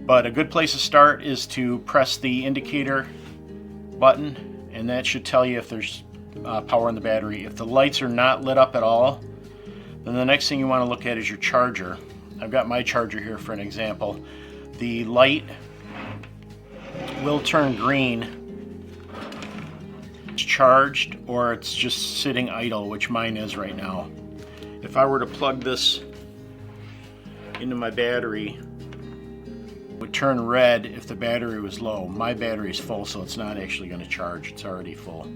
But a good place to start is to press the indicator button, and that should tell you if there's power in the battery. If the lights are not lit up at all, then the next thing you want to look at is your charger. I've got my charger here for an example. The light will turn green. It's charged or it's just sitting idle, which mine is right now. If I were to plug this into my battery, it would turn red if the battery was low. My battery is full, so it's not actually going to charge. It's already full.